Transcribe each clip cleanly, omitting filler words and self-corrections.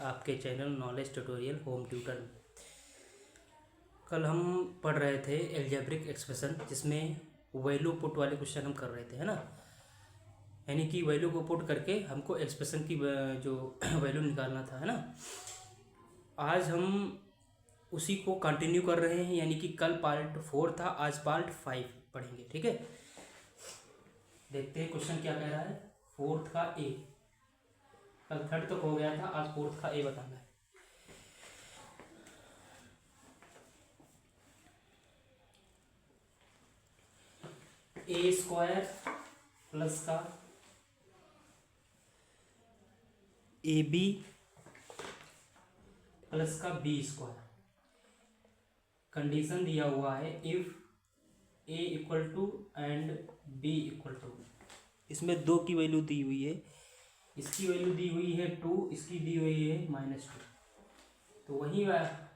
आपके channel knowledge tutorial home tutor में। कल हम पढ़ रहे थे एल्जेब्रिक एक्सप्रेशन, जिसमें वैल्यू पुट वाले क्वेश्चन हम कर रहे थे, है ना। यानी कि वैल्यू को पुट करके हमको एक्सप्रेशन की जो वैल्यू निकालना था, है ना। आज हम उसी को कंटिन्यू कर रहे हैं, यानी कि कल पार्ट 4 था, आज पार्ट 5 पढ़ेंगे। ठीक है, देखते हैं क्वेश्चन क्या कह रहा है। फोर्थ का ए, कल थर्ड तक हो गया था, आज फोर्थ का ए बताना है। ए स्क्वायर प्लस का ए बी प्लस का बी स्क्वायर, कंडीशन दिया हुआ है if A equal to and B equal to. इसमें 2 की वैल्यू दी हुई है, इसकी वैल्यू दी हुई है 2, इसकी दी हुई है -2। तो वही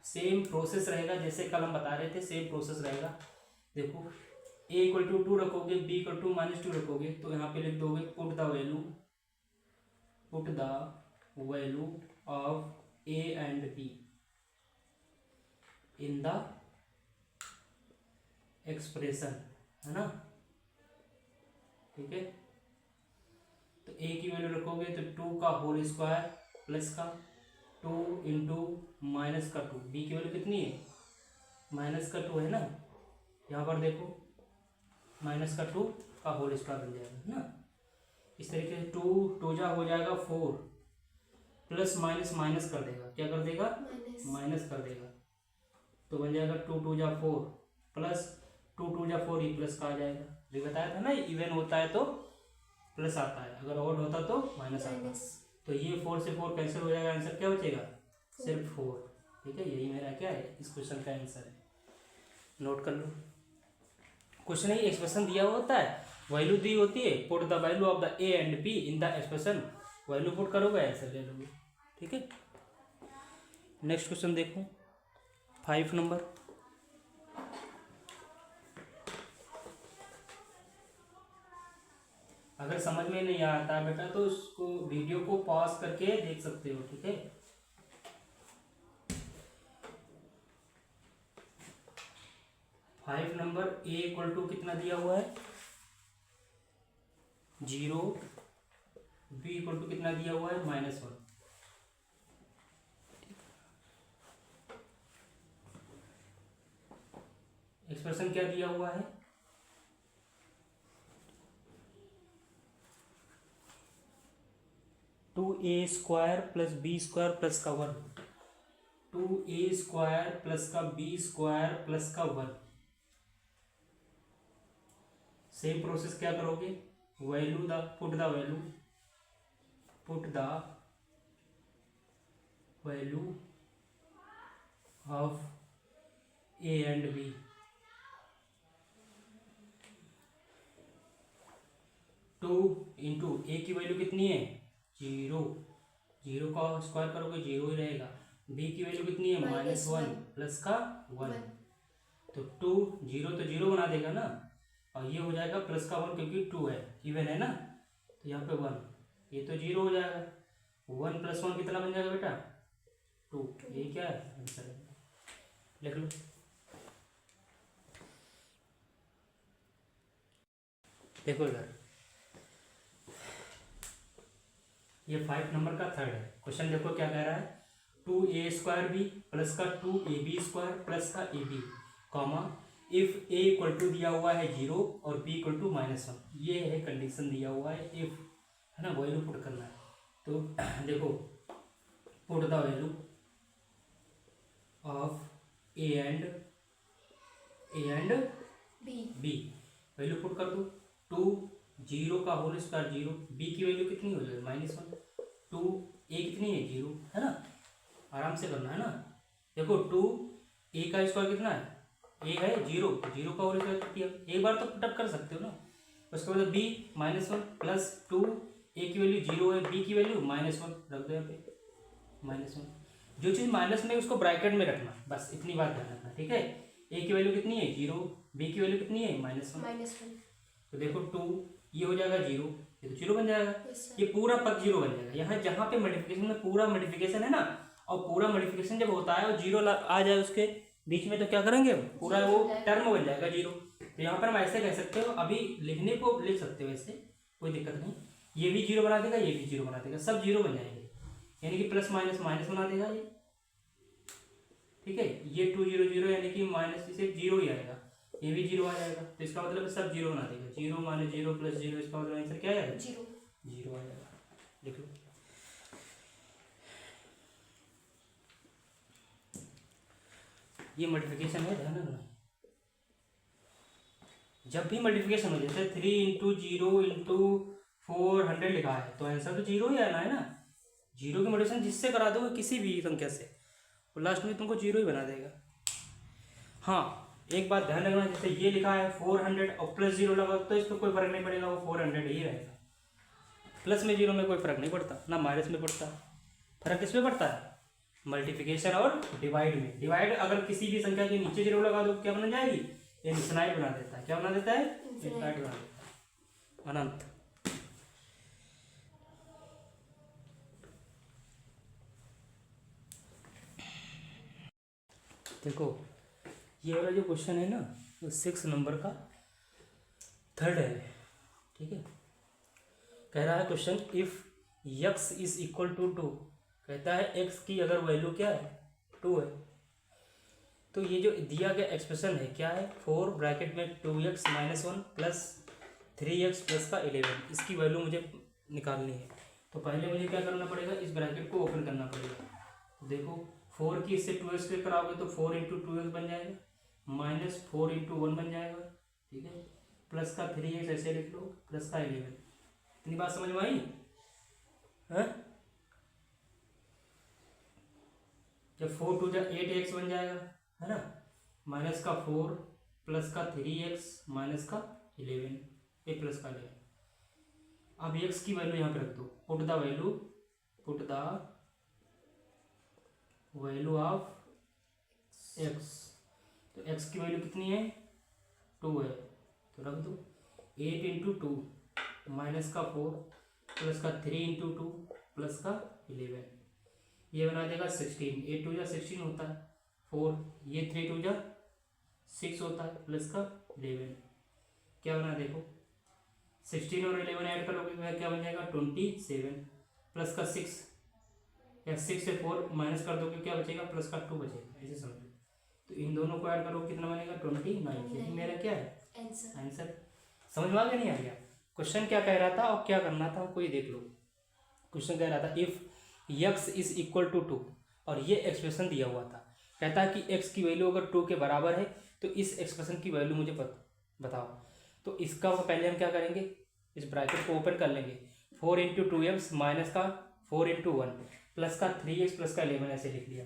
सेम प्रोसेस रहेगा जैसे कल हम बता रहे थे, सेम प्रोसेस रहेगा। देखो a इक्वल टू 2 रखोगे, b इक्वल टू -2 रखोगे, तो यहाँ पे लिख दोगे put the value of a and b in the expression, है ना। ठीक है, तो a की वैल्यू रखोगे तो 2 का होल स्क्वायर प्लस का 2 इंटू माइनस का 2। b की वैल्यू कितनी है? -2 है ना। यहाँ पर देखो -2 का होल स्क्वायर बन जाएगा, है ना। इस तरीके से 2 जा हो जाएगा 4, प्लस माइनस माइनस कर देगा, क्या कर देगा? माइनस कर देगा। तो बन जाएगा 2 जा 4 प्लस 2 जा 4, ये प्लस का आ जाएगा। ये बताया था ना, इवन होता है तो प्लस आता है, अगर ऑड होता तो माइनस आता है। तो ये 4 से 4 कैंसिल हो जाएगा, आंसर क्या बचेगा? सिर्फ 4। ठीक है, यही मेरा क्या है, इस क्वेश्चन का आंसर है। नोट कर लो, क्वेश्चन ही एक्सप्रेशन दिया होता है, वैल्यू दी होती है, put the value of the A and be in the expression, value put करोगे आंसर ले लोगे। ठीक है, नेक्स्ट क्वेश्चन देखो 5 नंबर। अगर समझ में नहीं आता बेटा तो उसको वीडियो को पॉज करके देख सकते हो। ठीक है, five number, A equal to कितना दिया हुआ है? 0, बी इक्वल टू कितना दिया हुआ है? -1। एक्सप्रेशन क्या दिया हुआ है? 2a square plus B square plus का 1। 2a स्क्वायर प्लस का बी स्क्वायर प्लस का 1। सेम प्रोसेस क्या करोगे? Put the value of a and b। Two into A की वैल्यू कितनी है? 0। 0 का स्क्वायर करोगे 0 ही रहेगा। b की वैल्यू कितनी है? -1 प्लस का 1। तो 2, 0 तो 0 बना देगा ना, और ये हो जाएगा प्लस का 1, क्योंकि 2 है, इवन है ना। तो यहाँ पे 1, ये तो 0 हो जाएगा। 1 + 1 कितना बन जाएगा बेटा? 2। ये क्या है आंसर? लिख लो। देखो इधर, ये 5 नंबर का थर्ड है क्वेश्चन। देखो क्या कह रहा है, 2a स्क्वायर बी प्लस का 2ab स्क्वायर प्लस का ab, comma if a equal to दिया हुआ है 0 और b इक्वल टू -1। ये है कंडीशन दिया हुआ है, इफ, है ना, वैल्यू पुट करना है। तो देखो, put the value of a and b, value put कर दो। 2, 0 का होल स्क्वायर 0, b की वैल्यू कितनी हो जाएगी? -1। 2, a कितनी है? 0, है ना। आराम से करना है ना। देखो 2, a का स्क्वायर कितना है? a है 0, 0 का होल स्क्वायर किया, एक बार तो पुटअप कर सकते हो ना। उसके बाद b -1 प्लस 2, a की वैल्यू 0 है, b की वैल्यू -1 रख दो यहाँ पे, -1। जो चीज़ माइनस में उसको ब्रैकेट में रखना, बस इतनी बात ध्यान रखना। ठीक है, a की वैल्यू कितनी है? 0, b की वैल्यू कितनी है? -1। तो देखो 2, ये हो जाएगा 0, ये तो जीरो बन जाएगा, ये पूरा पद जीरो बन जाएगा। यहाँ जहाँ पे मल्टीप्लिकेशन में पूरा मल्टीप्लिकेशन है ना, और पूरा मल्टीप्लिकेशन जब होता है और जीरो आ जाए उसके बीच में, तो क्या करेंगे, पूरा वो टर्म बन जाएगा जीरो। तो यहाँ पर हम ऐसे कह सकते हो, अभी लिखने को लिख सकते हो ऐसे, कोई दिक्कत नहीं। ये भी जीरो बना देगा, ये भी जीरो बना देगा, सब जीरो बन जाएंगे, यानी कि प्लस माइनस माइनस बना देगा ये, ठीक है। ये 2 0 0 यानी कि माइनस से जीरो ही आएगा, ये भी जीरो आ जाएगा, तो इसका मतलब सब जीरो बना देगा। Zero minus zero plus zero, इसका मतलब आंसर क्या आएगा, जीरो, जीरो आ जाएगा। लिख लो। ये मल्टीप्लिकेशन है, ध्यान रखना। जब भी मल्टीप्लिकेशन हो, जैसे 3 इंटू 0 इंटू 400 लिखा है, तो आंसर तो जीरो ही आना है ना। जीरो की मल्टीप्लिकेशन जिससे करा दोगे किसी भी संख्या से, तो लास्ट में तुमको जीरो ही बना देगा। हाँ, एक बात ध्यान रखना, जैसे ये लिखा है 400 और प्लस जीरो लगा, तो इस पर कोई फर्क नहीं पड़ेगा, वो 400 ही रहेगा। प्लस में जीरो में कोई फर्क नहीं पड़ता, ना माइनस में पड़ता। फर्क किस में पड़ता है, मल्टीप्लिकेशन और डिवाइड में। डिवाइड अगर किसी भी संख्या के नीचे जीरो लगा दो, क्या बन जाएगी, इनफिनाइट बना देता है। क्या बना देता है, इनफिनाइट बना देता है, अनंत। देखो ये वाला जो क्वेश्चन है ना, वो 6 नंबर का थर्ड है, ठीक है। कह रहा है question, if x is equal to 2, कहता है x की अगर वैल्यू क्या है, 2 है, तो ये जो दिया गया एक्सप्रेशन है क्या है, 4 ब्रैकेट में 2x minus 1 plus 3x plus का 11, इसकी वैल्यू मुझे निकालनी है। तो पहले मुझे क्या करना पड़ेगा, इस ब्रैकेट को ओपन करना पड़ेगा। देखो 4 की इससे 2x से कराओगे तो 4 इंटू 2x बन जाएगा, माइनस 4 इंटू 1 बन जाएगा, ठीक है, प्लस का 3x ऐसे लिख लो, प्लस का 11। इतनी बात समझ में आई है? जब 4 टू जा 8x बन जाएगा, है ना, माइनस का 4 प्लस का 3x माइनस का 11, ए प्लस का 11। अब x की वैल्यू यहाँ पे रख दो, put the value of x। तो x की वैल्यू कितनी है, 2 है, तो रख दो 8 इंटू 2 माइनस का 4 प्लस का 3 इंटू 2 प्लस का 11, ये बना देगा 16। 8 टू जा 16 होता है, 4, ये 3 टू जा 6 होता है, प्लस का 11, क्या बना देखो 16 और 11 ऐड करोगे क्या बन जाएगा 27, प्लस का 6, या 6 से 4 माइनस कर दोगे क्या बचेगा, प्लस का 2 बचेगा, ऐसे समझो। तो इन दोनों को ऐड करोगे कितना बनेगा 29, यही मेरा क्या है आंसर। समझ में आ गया नहीं आ गया, क्वेश्चन क्या कह रहा था और क्या करना था, कोई देख लो। क्वेश्चन कह रहा था if x is equal to 2, और ये एक्सप्रेशन दिया हुआ था, कहता है कि x की वैल्यू अगर 2 के बराबर है तो इस एक्सप्रेशन की वैल्यू मुझे बताओ। तो इसका पहले हम क्या करेंगे, इस ब्रैकेट को ओपन कर लेंगे, 4 इंटू 2x माइनस का 4 इंटू 1 प्लस का 3x प्लस का 11 ऐसे लिख लिया।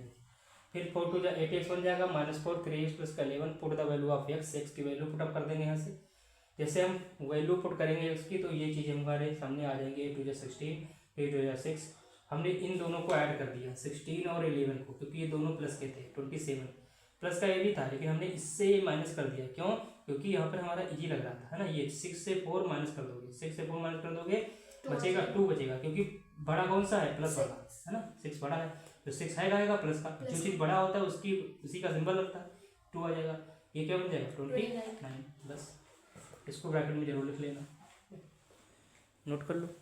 फिर 4 टू जा 8x बन जाएगा, माइनस 4 3x प्लस का 11, put the value of x की वैल्यू पुट अप कर देंगे यहाँ से। जैसे हम वैल्यू पुट करेंगे x की, तो ये चीज़ हमारे सामने आ जाएंगे, 8 टू जा 16, 8 टू जा 6। हमने इन दोनों को ऐड कर दिया 16 और 11 को, क्योंकि ये दोनों प्लस के थे, 27 प्लस का ये भी था, लेकिन हमने इससे माइनस कर दिया, क्यों, क्योंकि यहाँ पर हमारा इजी लग रहा था, है ना। ये 6 से 4 माइनस कर दोगे, 6 से 4 माइनस कर दोगे बचेगा 2 बचेगा, क्योंकि बड़ा कौन सा है, प्लस वाला, है ना, 6 बड़ा है, तो 6 आएगा प्लस का, जो चीज़ बड़ा होता है उसकी उसी का सिंबल लगता है, 2 आ जाएगा। ये क्या बन जाएगा 29। बस इसको ब्रैकेट में जरूर लिख लेना, नोट कर लो।